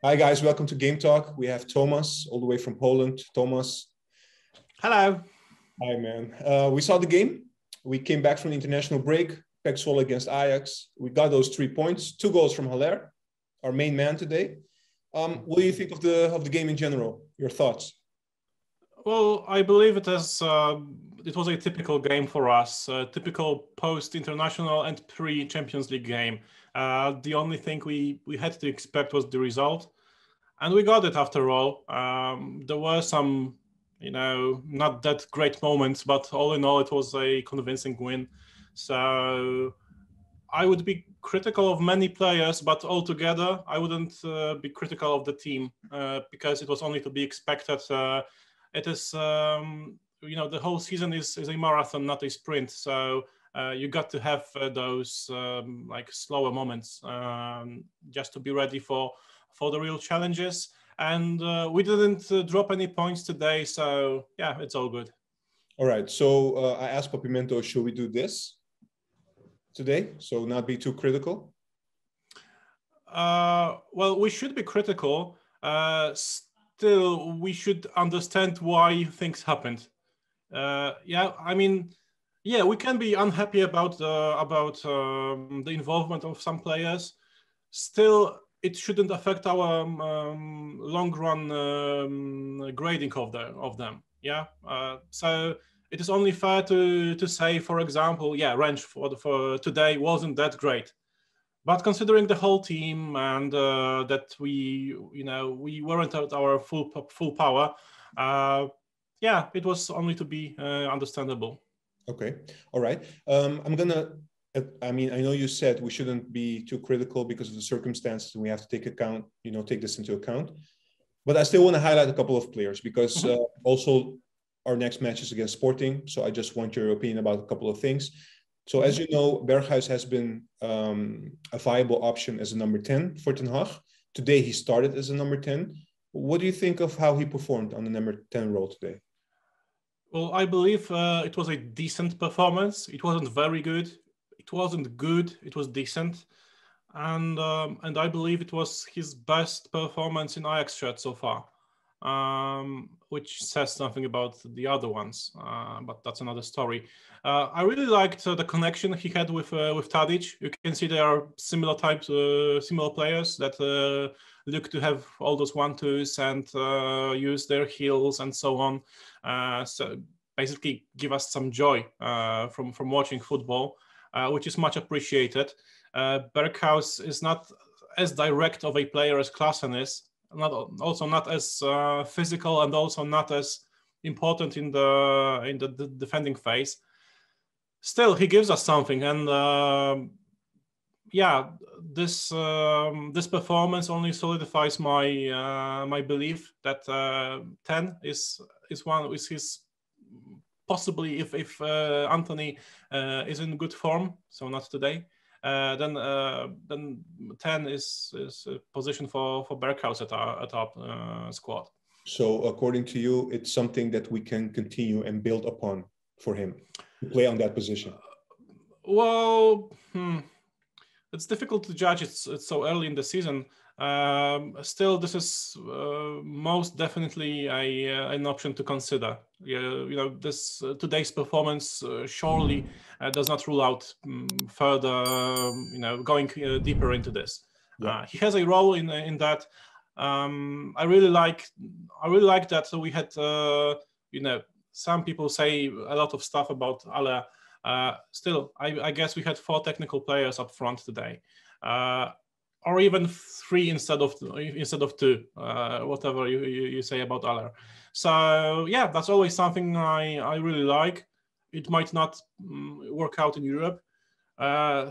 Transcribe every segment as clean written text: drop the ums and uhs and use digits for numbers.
Hi guys, welcome to Game Talk. We have Tomasz all the way from Poland. Tomasz, Hello. hi man. We saw the game. We came back from the international break. PEC Zwolle against Ajax. We got those 3 points, 2 goals from Haller, our main man today. What do you think of the game in general? Your thoughts? Well, I believe it was a typical game for us, a typical post-international and pre-Champions League game. The only thing we had to expect was the result, and we got it after all. There were some, not that great moments, but all in all, it was a convincing win. So I would be critical of many players, but altogether, I wouldn't be critical of the team because it was only to be expected. It is, the whole season is a marathon, not a sprint. So you got to have those slower moments just to be ready for the real challenges. And we didn't drop any points today, so yeah, it's all good. All right. So I asked Papimento, should we do this today? So not be too critical. Well, we should be critical. Still, we should understand why things happened. We can be unhappy about the involvement of some players. Still, it shouldn't affect our long run grading of them. Yeah. So it is only fair to say, for example, Ranch for today wasn't that great. But considering the whole team and that we weren't at our full power, it was only to be understandable. Okay, all right. I know you said we shouldn't be too critical because of the circumstances. We have to take this into account. But I still want to highlight a couple of players because also our next match is against Sporting. So I just want your opinion about a couple of things. So as you know, Berghuis has been a viable option as a number 10 for Ten Hag. Today he started as a number 10. What do you think of how he performed on the number 10 role today? Well, I believe it was a decent performance. It wasn't very good. It wasn't good. It was decent. And I believe it was his best performance in Ajax shirt so far, which says something about the other ones, but that's another story. I really liked the connection he had with Tadic. You can see they are similar players that look to have all those 1-2s and use their heels and so on. So basically give us some joy from watching football, which is much appreciated. Berghuis is not as direct of a player as Klaassen is, not as physical, and also not as important in the defending phase. Still, he gives us something, and this performance only solidifies my belief that 10 is his possibly if Anthony is in good form, so not today. Then 10 is a position for Berghuis at our squad. So according to you, it's something that we can continue and build upon for him to play on that position? It's difficult to judge. It's so early in the season. Still, this is most definitely an option to consider. This today's performance surely does not rule out further. Going deeper into this. Yeah. He has a role in that. I really like that we had. Some people say a lot of stuff about Haller. Still, I guess we had 4 technical players up front today. Or even 3 instead of 2, whatever you say about Haller. So yeah, that's always something I really like. It might not work out in Europe.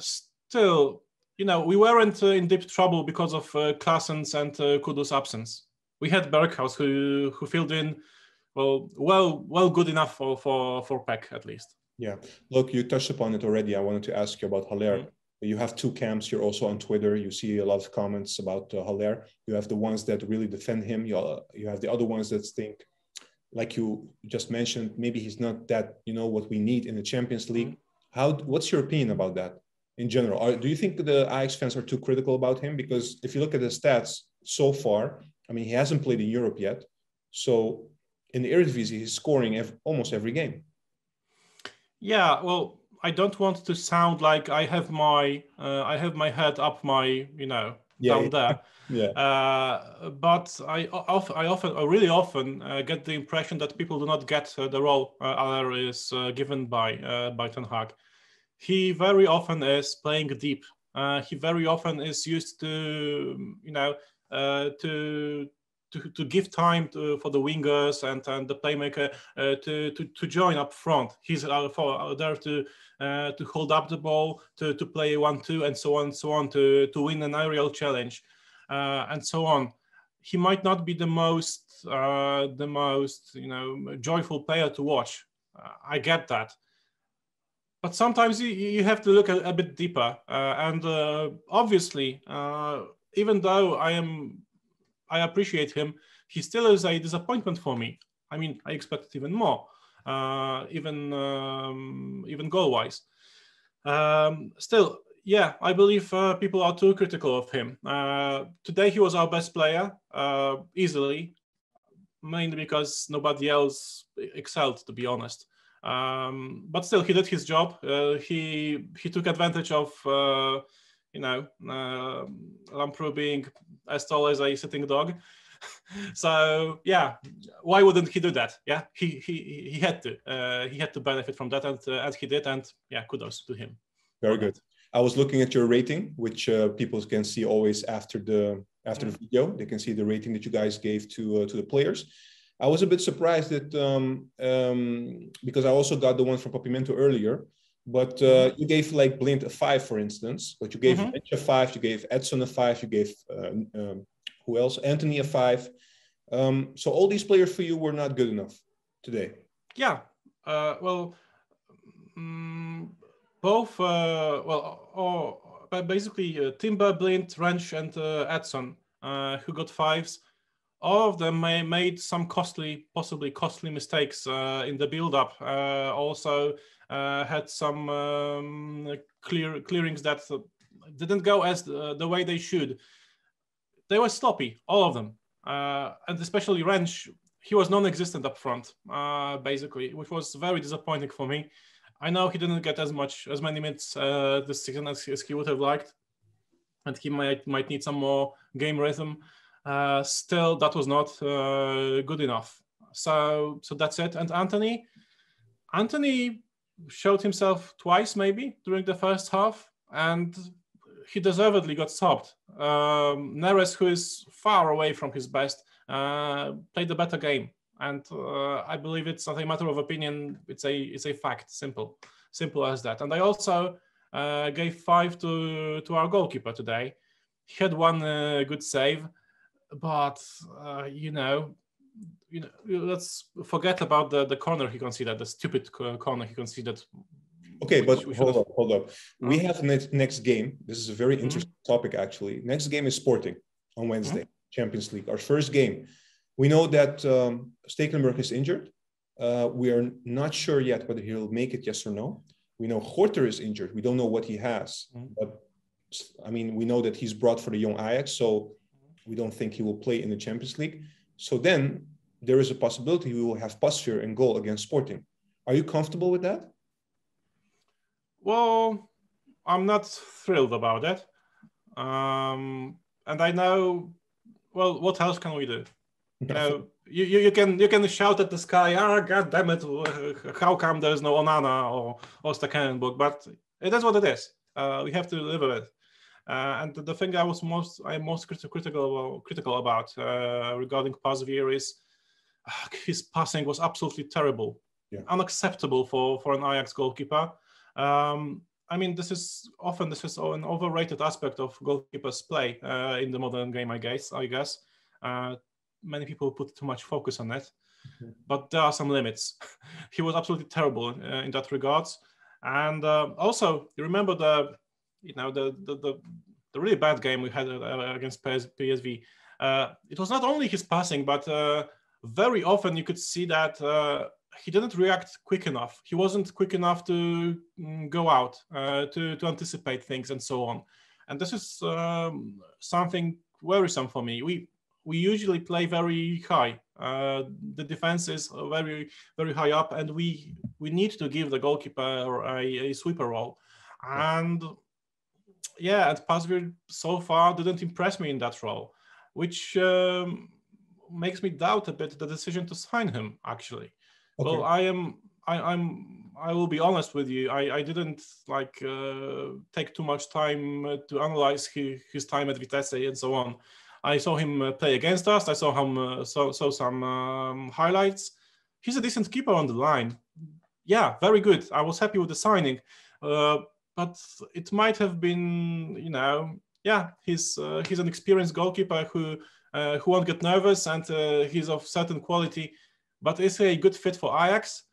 Still, we weren't in deep trouble because of Klaassen's and Kudus' absence. We had Berghuis who filled in well good enough for PEC at least. Yeah, look, you touched upon it already. I wanted to ask you about Haller. You have 2 camps. You're also on Twitter. You see a lot of comments about Haller. You have the ones that really defend him. You have the other ones that think, like you just mentioned, maybe he's not that, what we need in the Champions League. What's your opinion about that in general? Do you think the Ajax fans are too critical about him? Because if you look at the stats, so far. I mean, he hasn't played in Europe yet. So in the eredivisie, he's scoring almost every game. Yeah, well, I don't want to sound like I have my head up my down there. Yeah. But I really often get the impression that people do not get the role Aller is given by Ten Hag. He very often is playing deep. He very often is used to to give time for the wingers and the playmaker to join up front. He's there to hold up the ball, to play 1-2 and so on to win an aerial challenge and so on. He might not be the most joyful player to watch. I get that. But sometimes you have to look a bit deeper, and obviously, even though I appreciate him, he still is a disappointment for me. I mean, I expected even more, even goal-wise. Still, yeah, I believe people are too critical of him. Today he was our best player, easily, mainly because nobody else excelled, to be honest. But still, he did his job. He took advantage of Lamprou being as tall as a sitting dog. So yeah, why wouldn't he do that? Yeah, he had to benefit from that, and he did. And yeah, kudos to him. Very good. I was looking at your rating, which people can see always after the video. They can see the rating that you guys gave to the players. I was a bit surprised that because I also got the one from Papimento earlier, but you gave like Blind a 5, for instance, but you gave Bench a 5, you gave Edson a 5, you gave who else? Anthony a 5. So all these players for you were not good enough today. Yeah. Both. Basically Timber, Blind, Wrench, and Edson, who got 5s. All of them made some possibly costly mistakes in the build-up. Also had some clearings that didn't go as the way they should. They were sloppy, all of them, and especially Wrench. He was non-existent up front, basically, which was very disappointing for me. I know he didn't get as many minutes this season as he would have liked, and he might need some more game rhythm. Still, that was not good enough. So that's it. And Anthony showed himself twice, maybe, during the first half, and he deservedly got subbed. Neres, who is far away from his best, played a better game. And I believe it's not a matter of opinion. It's a fact. Simple as that. And I also gave 5 to our goalkeeper today. He had one good save. But let's forget about the corner he conceded, the stupid corner he conceded. Okay, but hold up. We have next game. This is a very interesting topic, actually. Next game is Sporting on Wednesday, Champions League. Our first game. We know that Stekelenburg is injured. We are not sure yet whether he'll make it, yes or no. We know Gorter is injured. We don't know what he has. But, I mean, we know that he's brought for the young Ajax, so we don't think he will play in the Champions League. So then there is a possibility we will have Pasveer in goal against Sporting. Are you comfortable with that? Well, I'm not thrilled about it. And I know, well, what else can we do? You can shout at the sky, God damn it, how come there's no Onana or Stekelenburg? But it is what it is. We have to live with it. And the thing I'm most critical about regarding Pasveer is his passing was absolutely terrible, unacceptable for an Ajax goalkeeper. I mean, this is an overrated aspect of goalkeepers' play in the modern game, I guess. Many people put too much focus on it, but there are some limits. He was absolutely terrible in that regards. And also, you remember the really bad game we had against PSV. It was not only his passing, but very often you could see that he didn't react quick enough. He wasn't quick enough to go out, to anticipate things and so on. And this is something worrisome for me. We usually play very high. The defense is very, very high up, and we need to give the goalkeeper a sweeper role. And yeah, and Pasveer so far didn't impress me in that role, which makes me doubt a bit the decision to sign him, actually. Okay. Well, I will be honest with you. I didn't take too much time to analyze his time at Vitesse and so on. I saw him play against us. I saw him saw some highlights. He's a decent keeper on the line. Yeah, very good. I was happy with the signing, but it might have been, he's an experienced goalkeeper who won't get nervous, and he's of certain quality. But is he a good fit for Ajax?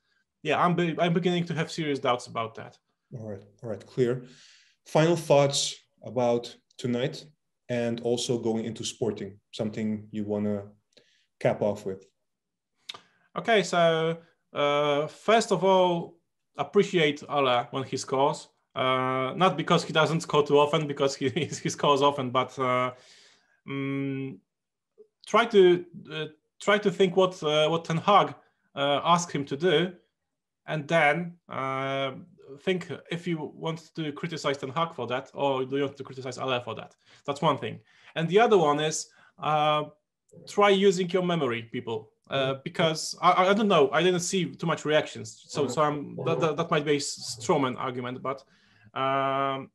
Yeah, I'm beginning to have serious doubts about that. All right, clear. Final thoughts about tonight, and also going into Sporting, something you want to cap off with. Okay, so first of all, appreciate Ale when he scores. Not because he doesn't score too often, because he scores often, but try to think what Ten Hag asked him to do, and then think if you want to criticize Ten Hag for that, or do you want to criticize Ale for that. That's one thing. And the other one is try using your memory, people, because I don't know, I didn't see too much reactions, so that might be a strawman argument, but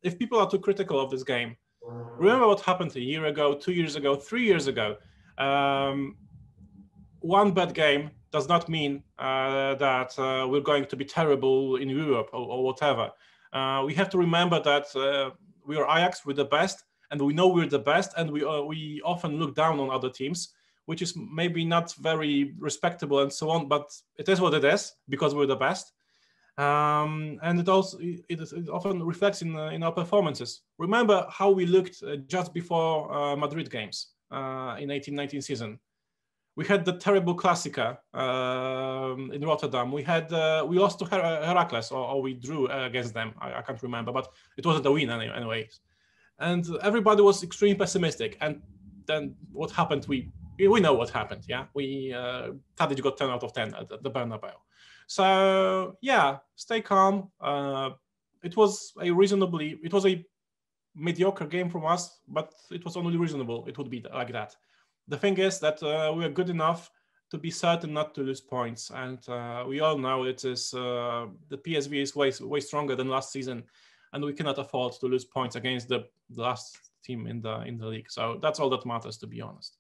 if people are too critical of this game, remember what happened a year ago, 2 years ago, 3 years ago. One bad game does not mean that we're going to be terrible in Europe or whatever. We have to remember that we are Ajax, we're the best, and we know we're the best, and we often look down on other teams, which is maybe not very respectable and so on, but it is what it is, because we're the best. And it often reflects in our performances. Remember how we looked just before Madrid games in 18-19 season. We had the terrible Clasica in Rotterdam. We lost to Heracles, or we drew against them. I can't remember, but it wasn't a win anyways. And everybody was extremely pessimistic. And then what happened? We know what happened. Yeah, Tadic got 10 out of 10 at the Bernabeu. So yeah, stay calm. It was a mediocre game from us, but it was only reasonable. It would be like that. The thing is that we are good enough to be certain not to lose points, and we all know it is the PSV is way stronger than last season, and we cannot afford to lose points against the last team in the league. So that's all that matters, to be honest.